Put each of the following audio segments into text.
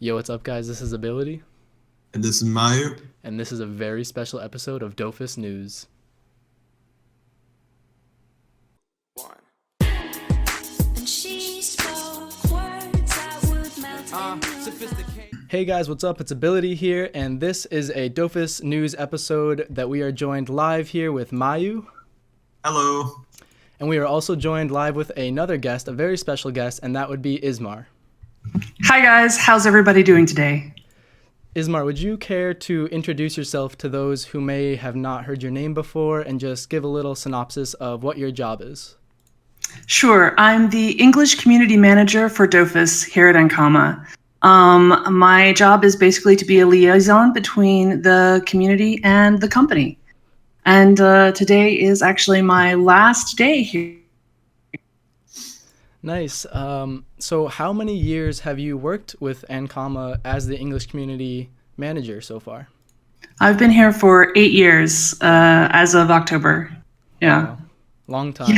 Yo, what's up, guys? This is Ability, And this is Mayu. and this is a very special episode of Dofus News. Hey guys, what's up? It's Ability here, and this is a Dofus News episode that we are joined live here with Mayu, Hello. and we are also joined live with another guest, a very special guest, and that would be Izmar. Hi guys, how's everybody doing today? Izmar, would you care to introduce yourself to those who may have not heard your name before and just give a little synopsis of what your job is? Sure, I'm the English Community Manager for Dofus here at Ankama. My job is basically to be a liaison between the community and the company. And today is actually my last day here. Nice. So how many years have you worked with Ankama as the English Community Manager so far? I've been here for 8 years as of October. Yeah. Wow. Long time.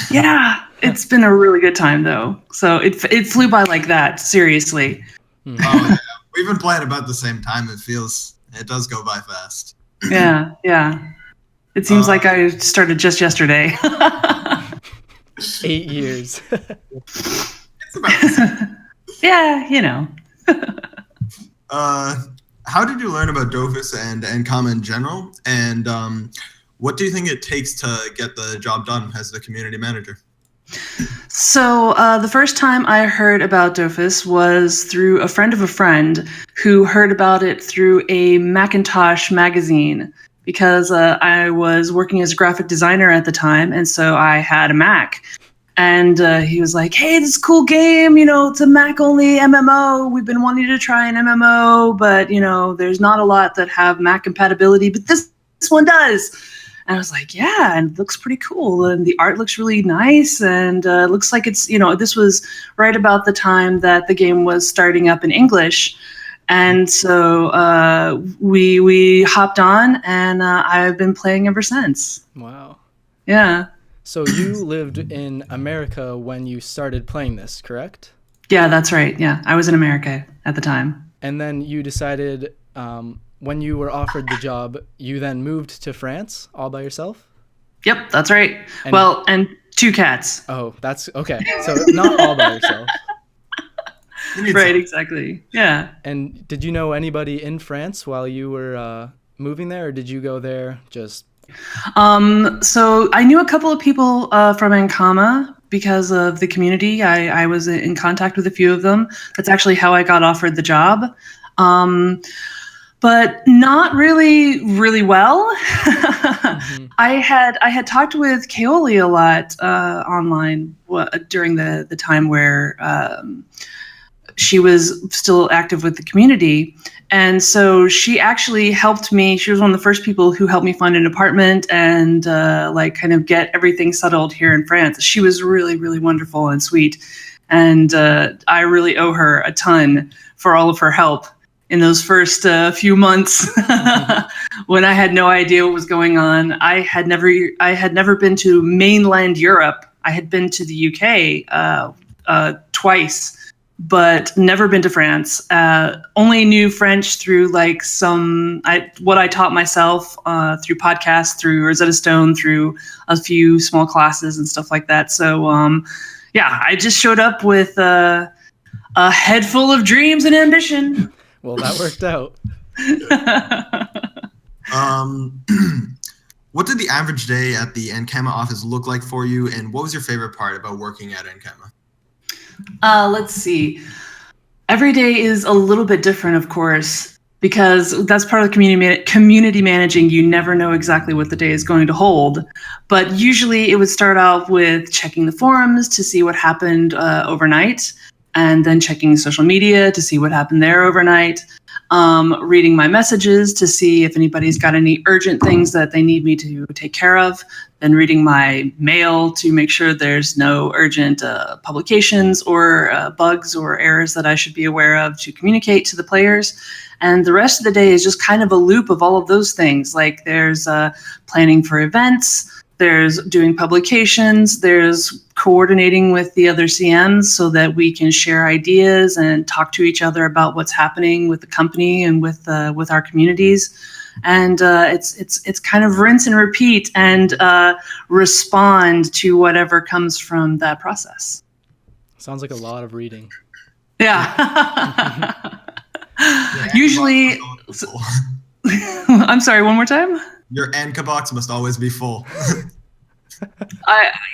Yeah. It's been a really good time though. So it flew by like that, seriously. Oh, yeah. We've been playing about the same time. It does go by fast. Yeah. It seems like I started just yesterday. 8 years. It's about the same. Yeah, you know. How did you learn about Dofus and Ankama in general? And what do you think it takes to get the job done as the community manager? So the first time I heard about Dofus was through a friend of a friend who heard about it through a Macintosh magazine because I was working as a graphic designer at the time, and so I had a Mac. And he was like, hey, this is a cool game, it's a Mac-only MMO. We've been wanting to try an MMO, but, there's not a lot that have Mac compatibility, but this one does. And I was like, yeah, and it looks pretty cool. And the art looks really nice. And it looks like it's, this was right about the time that the game was starting up in English. And so we hopped on, and I've been playing ever since. Wow. Yeah. So you lived in America when you started playing this, correct? Yeah, that's right. Yeah, I was in America at the time. And then you decided when you were offered the job, you then moved to France all by yourself? Yep, that's right. And, and 2 cats. Oh, that's okay. So not all by yourself. Right, exactly. Yeah. And did you know anybody in France while you were moving there, or did you go there just... So I knew a couple of people from Ankama because of the community. I was in contact with a few of them. That's actually how I got offered the job. But not really well. Mm-hmm. I had talked with Kaoli a lot online during the time where she was still active with the community. And so she actually helped me. She was one of the first people who helped me find an apartment and kind of get everything settled here in France. She was really, really wonderful and sweet. And I really owe her a ton for all of her help in those first few months when I had no idea what was going on. I had never been to mainland Europe. I had been to the UK twice, but never been to France. Only knew French through what I taught myself through podcasts, through Rosetta Stone, through a few small classes and stuff like that. So I just showed up with a head full of dreams and ambition. Well, that worked out. What did the average day at the Ankama office look like for you, and what was your favorite part about working at Ankama? Let's see. Every day is a little bit different, of course, because that's part of the community managing. You never know exactly what the day is going to hold. But usually it would start out with checking the forums to see what happened overnight, and then checking social media to see what happened there overnight, reading my messages to see if anybody's got any urgent things that they need me to take care of, then reading my mail to make sure there's no urgent publications or bugs or errors that I should be aware of to communicate to the players. And the rest of the day is just kind of a loop of all of those things. Like there's planning for events, there's doing publications, there's coordinating with the other CMs so that we can share ideas and talk to each other about what's happening with the company and with our communities. And it's kind of rinse and repeat and respond to whatever comes from that process. Sounds like a lot of reading. Yeah. Usually, I'm sorry, one more time? Your Anka box must always be full.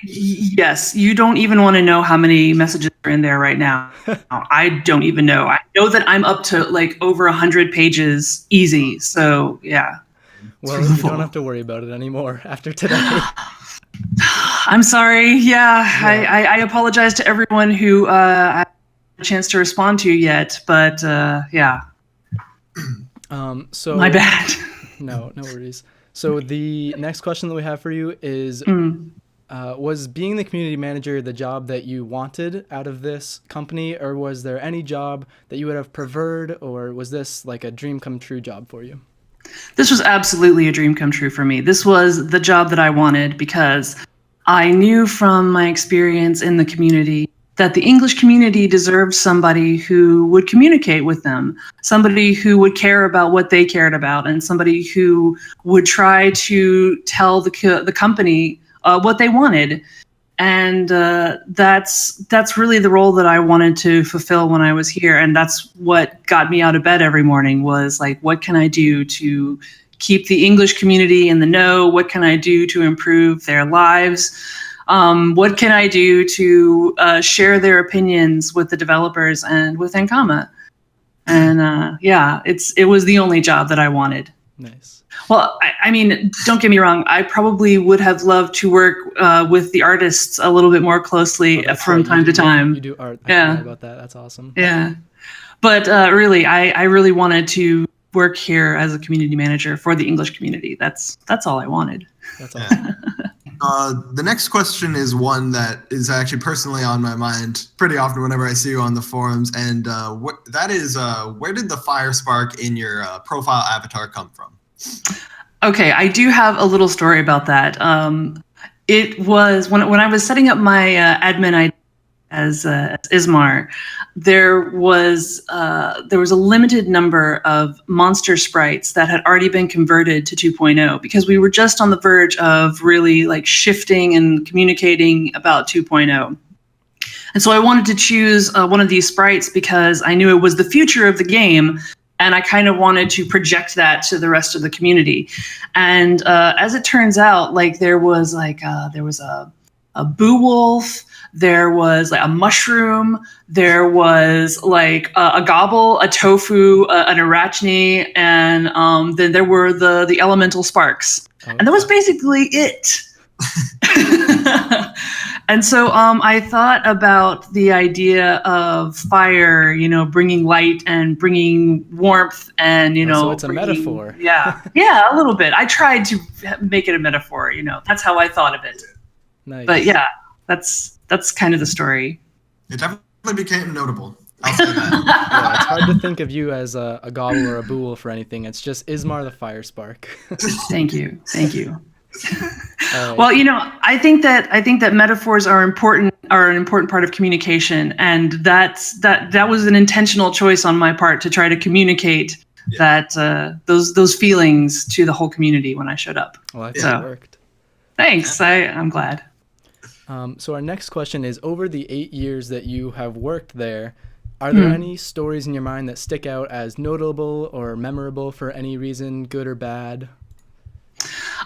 Yes, you don't even want to know how many messages are in there right now. I don't even know. I know that I'm up to like over 100 pages easy. So yeah. Well, you don't have to worry about it anymore after today. I'm sorry. Yeah. I apologize to everyone who I haven't had a chance to respond to yet, but yeah. So my bad. No worries. So the next question that we have for you is, was being the community manager the job that you wanted out of this company, or was there any job that you would have preferred, or was this like a dream come true job for you? This was absolutely a dream come true for me. This was the job that I wanted because I knew from my experience in the community that the English community deserved somebody who would communicate with them, somebody who would care about what they cared about, and somebody who would try to tell the company what they wanted. And that's really the role that I wanted to fulfill when I was here. And that's what got me out of bed every morning was like, what can I do to keep the English community in the know? What can I do to improve their lives? What can I do to share their opinions with the developers and with Ankama? And yeah, it was the only job that I wanted. Nice. Well, I mean, don't get me wrong. I probably would have loved to work with the artists a little bit more closely from time to time. You do art. I forgot about that. That's awesome. Yeah. But really, I really wanted to work here as a community manager for the English community. That's all I wanted. That's awesome. The next question is one that is actually personally on my mind pretty often whenever I see you on the forums, and where did the fire spark in your profile avatar come from? Okay, I do have a little story about that. It was when I was setting up my admin ID as Izmar, there was a limited number of monster sprites that had already been converted to 2.0 because we were just on the verge of really like shifting and communicating about 2.0. And so I wanted to choose one of these sprites because I knew it was the future of the game. And I kind of wanted to project that to the rest of the community. And as it turns out, like there was a boo wolf, there was like a mushroom, there was like a gobble, a tofu, an arachne, and then there were the elemental sparks. Okay. And that was basically it. And so I thought about the idea of fire, bringing light and bringing warmth and, so it's a metaphor. Yeah, a little bit. I tried to make it a metaphor, that's how I thought of it. Nice. But yeah, that's kind of the story. It definitely became notable. I'll say that. Yeah, it's hard to think of you as a gobble or a boo wolf or anything. It's just Izmar the fire spark. Thank you. Well, I think that metaphors are an important part of communication, and that was an intentional choice on my part to try to communicate that those feelings to the whole community when I showed up. Well, I think it worked. Thanks. I'm glad. So our next question is: over the 8 years that you have worked there, are there any stories in your mind that stick out as notable or memorable for any reason, good or bad?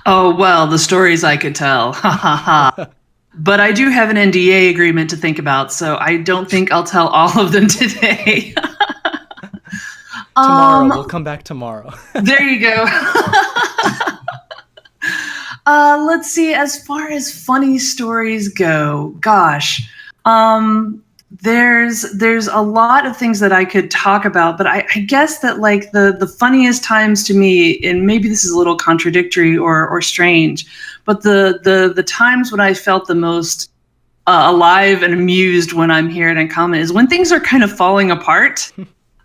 Oh, well, the stories I could tell. Ha ha ha. But I do have an NDA agreement to think about, so I don't think I'll tell all of them today. Tomorrow. We'll come back tomorrow. There you go. Let's see. As far as funny stories go, gosh. There's a lot of things that I could talk about, but I guess that like the funniest times to me, and maybe this is a little contradictory or strange, but the times when I felt the most alive and amused when I'm here at Ankama is when things are kind of falling apart.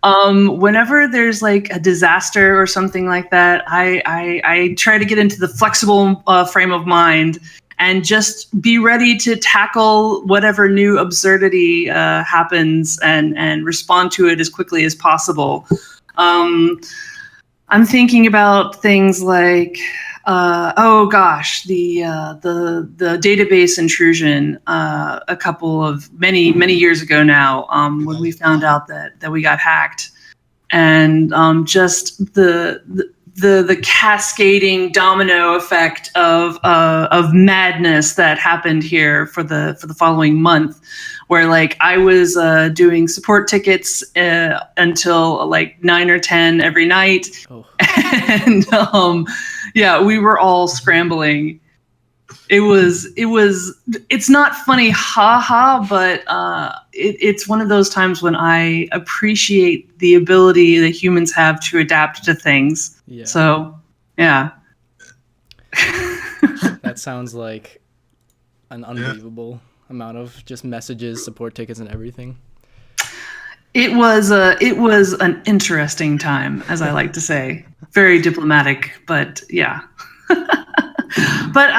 Whenever there's like a disaster or something like that, I try to get into the flexible frame of mind and just be ready to tackle whatever new absurdity happens and respond to it as quickly as possible. I'm thinking about things like, the database intrusion a couple of many years ago now, when we found out that we got hacked, and just the cascading domino effect of madness that happened here for the following month, where like I was doing support tickets until like 9 or 10 every night. Oh. And we were all scrambling. It's not funny, but it's one of those times when I appreciate the ability that humans have to adapt to things. Yeah. So, yeah. That sounds like an unbelievable amount of just messages, support tickets, and everything. It was an interesting time, as I like to say. Very diplomatic, but yeah. But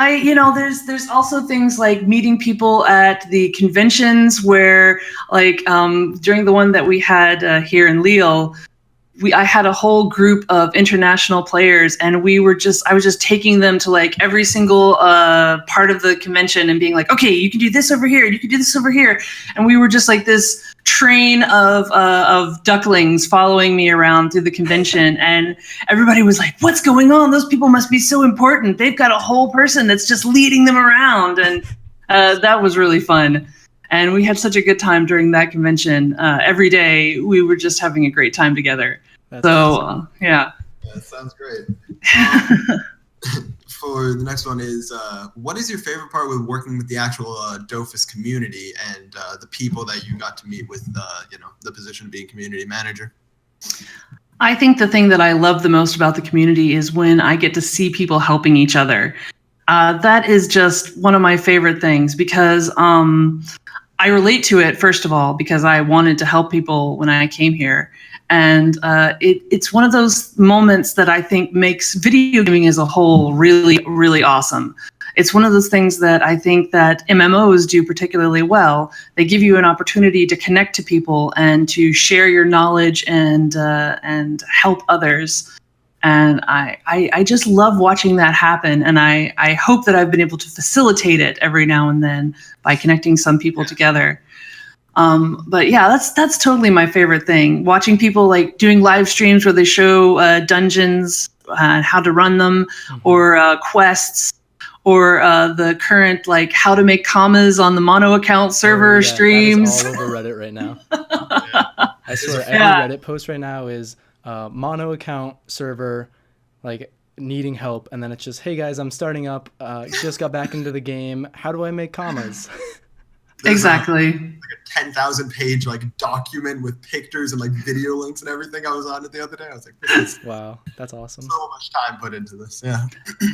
there's also things like meeting people at the conventions where, like, during the one that we had here in Lille, I had a whole group of international players, and I was just taking them to like every single part of the convention and being like, okay, you can do this over here, you can do this over here, and we were just like this train of ducklings following me around through the convention, and everybody was like, what's going on? Those people must be so important. They've got a whole person that's just leading them around, and that was really fun. And we had such a good time during that convention. Every day we were just having a great time together. That's awesome. Yeah, that sounds great. For the next one is, what is your favorite part with working with the actual Dofus community and the people that you got to meet with, the position of being community manager? I think the thing that I love the most about the community is when I get to see people helping each other. That is just one of my favorite things, because I relate to it, first of all, because I wanted to help people when I came here. And it's one of those moments that I think makes video gaming as a whole really, really awesome. It's one of those things that I think that MMOs do particularly well. They give you an opportunity to connect to people and to share your knowledge and help others. And I just love watching that happen. And I hope that I've been able to facilitate it every now and then by connecting some people together. But yeah, that's totally my favorite thing. Watching people like doing live streams where they show dungeons and how to run them, or quests, or the current like how to make commas on the mono account server streams. That is all over Reddit right now. I swear every Reddit post right now is mono account server, like needing help, and then it's just, hey guys, I'm starting up, just got back into the game, how do I make commas? Exactly. Like a 10,000 page like document with pictures and like video links and everything. I was on it the other day. I was like, wow, that's awesome. So much time put into this. Yeah.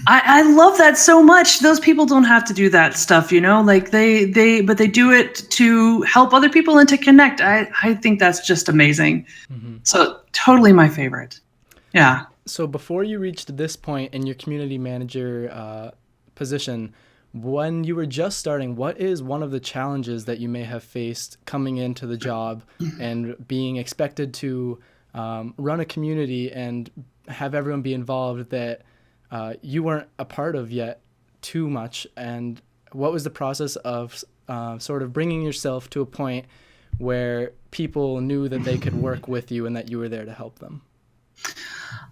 I love that so much. Those people don't have to do that stuff, like they do it to help other people and to connect. I think that's just amazing. So totally my favorite. Yeah. So before you reached this point in your community manager position, when you were just starting, what is one of the challenges that you may have faced coming into the job and being expected to run a community and have everyone be involved that you weren't a part of yet too much? And what was the process of sort of bringing yourself to a point where people knew that they could work with you and that you were there to help them?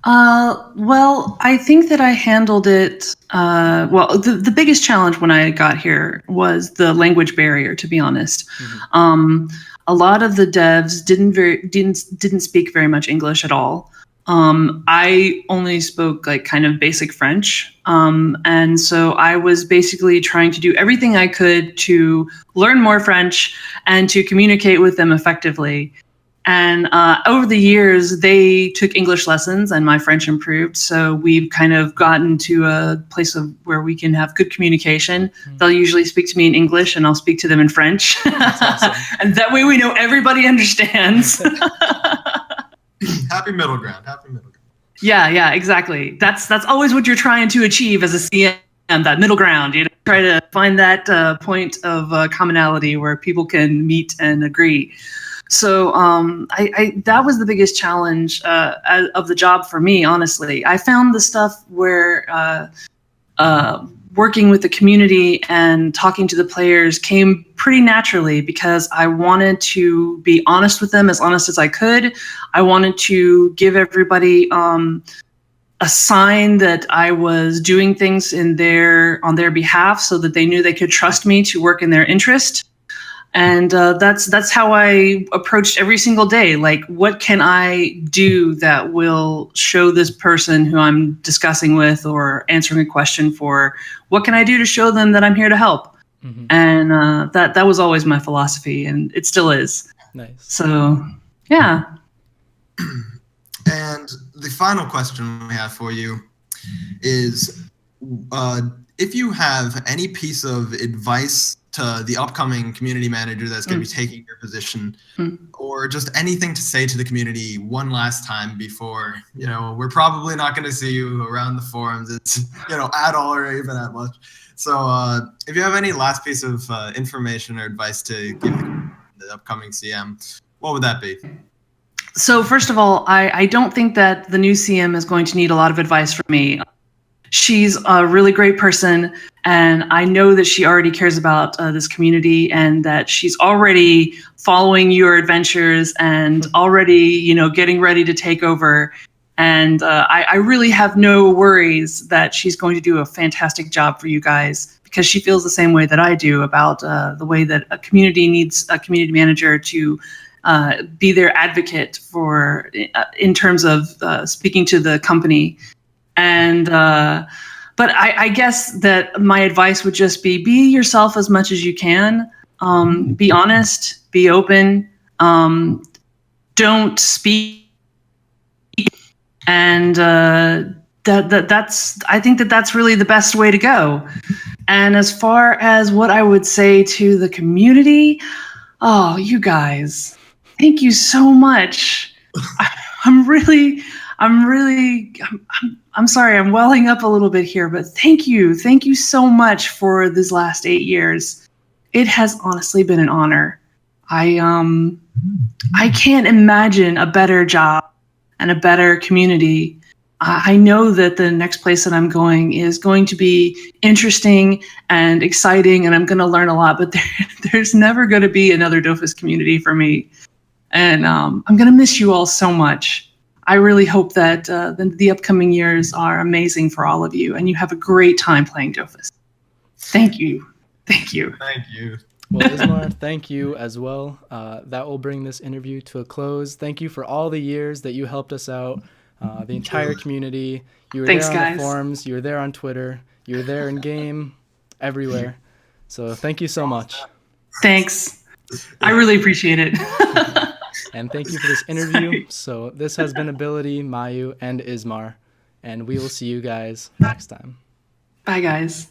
Well, I think that I handled it. The biggest challenge when I got here was the language barrier, to be honest. A lot of the devs didn't speak very much English at all. I only spoke like kind of basic French. And so I was basically trying to do everything I could to learn more French and to communicate with them effectively. And over the years, they took English lessons and my French improved. So we've kind of gotten to a place where we can have good communication. They'll usually speak to me in English and I'll speak to them in French. That's awesome. And that way we know everybody understands. Happy middle ground. Yeah, exactly. That's always what you're trying to achieve as a CM. that middle ground, try to find that point of commonality where people can meet and agree. So that was the biggest challenge of the job for me, honestly. I found the stuff where working with the community and talking to the players came pretty naturally because I wanted to be honest with them, as honest as I could. I wanted to give everybody a sign that I was doing things on their behalf so that they knew they could trust me to work in their interest. And that's how I approached every single day. Like, what can I do that will show this person who I'm discussing with or answering a question for, what can I do to show them that I'm here to help? Mm-hmm. And that was always my philosophy, and it still is. Nice. So, yeah. And the final question we have for you is, if you have any piece of advice to the upcoming community manager that's going to be taking your position, or just anything to say to the community one last time before, we're probably not going to see you around the forums, it's, at all or even at much. So if you have any last piece of information or advice to give the upcoming CM, what would that be? So first of all, I don't think that the new CM is going to need a lot of advice from me. She's a really great person, and I know that she already cares about this community and that she's already following your adventures and already, getting ready to take over. And I really have no worries that she's going to do a fantastic job for you guys, because she feels the same way that I do about the way that a community needs a community manager to be their advocate for, in terms of speaking to the company. And but I guess that my advice would just be yourself as much as you can. Be honest, be open, don't speak, and that's I think that's really the best way to go. And as far as what I would say to the community, oh, you guys, thank you so much. I'm sorry, I'm welling up a little bit here, but thank you so much for these last 8 years. It has honestly been an honor. I can't imagine a better job and a better community. I know that the next place that I'm going is going to be interesting and exciting, and I'm going to learn a lot, but there's never going to be another Dofus community for me. And I'm going to miss you all so much. I really hope that the upcoming years are amazing for all of you, and you have a great time playing Dofus. Thank you. Thank you. Thank you. Well, Izmar, thank you as well. That will bring this interview to a close. Thank you for all the years that you helped us out, the entire community. You were Thanks, there on guys. the forums. You were there on Twitter. You were there in game, everywhere. So thank you so much. Thanks. I really appreciate it. And thank you for this interview. So this has been Ability, Mayu, and Izmar. And we will see you guys next time. Bye, guys.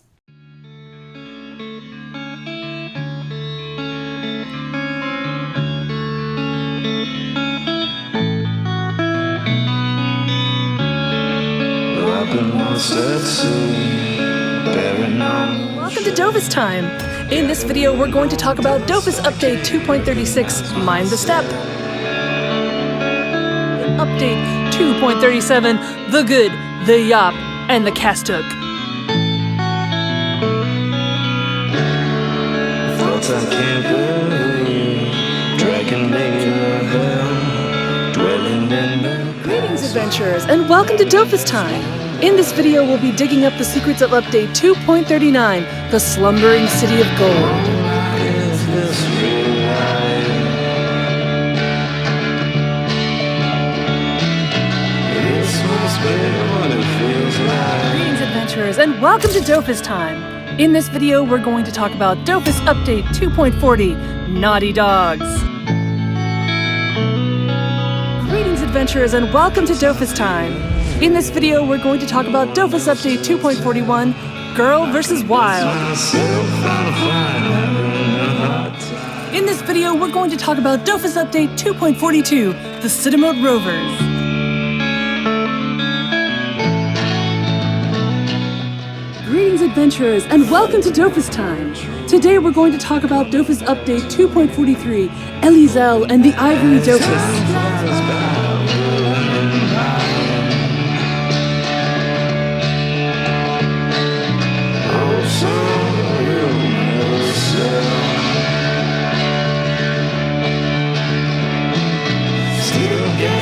Welcome to Dofus Time. In this video, we're going to talk about Dofus Update 2.36, Mind the Step. Update 2.37, The Good, The Yop, and The Castuk. Thoughts I can't believe, dragging me to hell, dwelling in the Greetings, adventurers, and welcome to Dofus Time. In this video, we'll be digging up the secrets of Update 2.39, The Slumbering City of Gold. Is this real life? This must be what it feels like. Greetings, adventurers, and welcome to Dofus Time. In this video, we're going to talk about Dofus Update 2.40, Naughty Dogs. Greetings, adventurers, and welcome to Dofus Time. In this video, we're going to talk about Dofus Update 2.41, Girl vs. Wild. In this video, we're going to talk about Dofus Update 2.42, the Citamode Rovers. Greetings, adventurers, and welcome to Dofus Time. Today we're going to talk about Dofus Update 2.43, Elizel and the Ivory Dofus.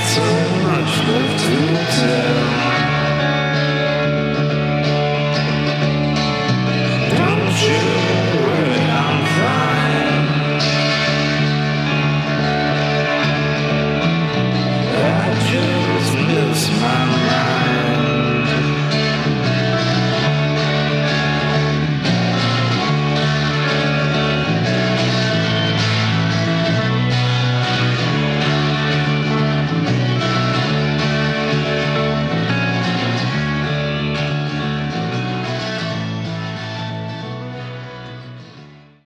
So much left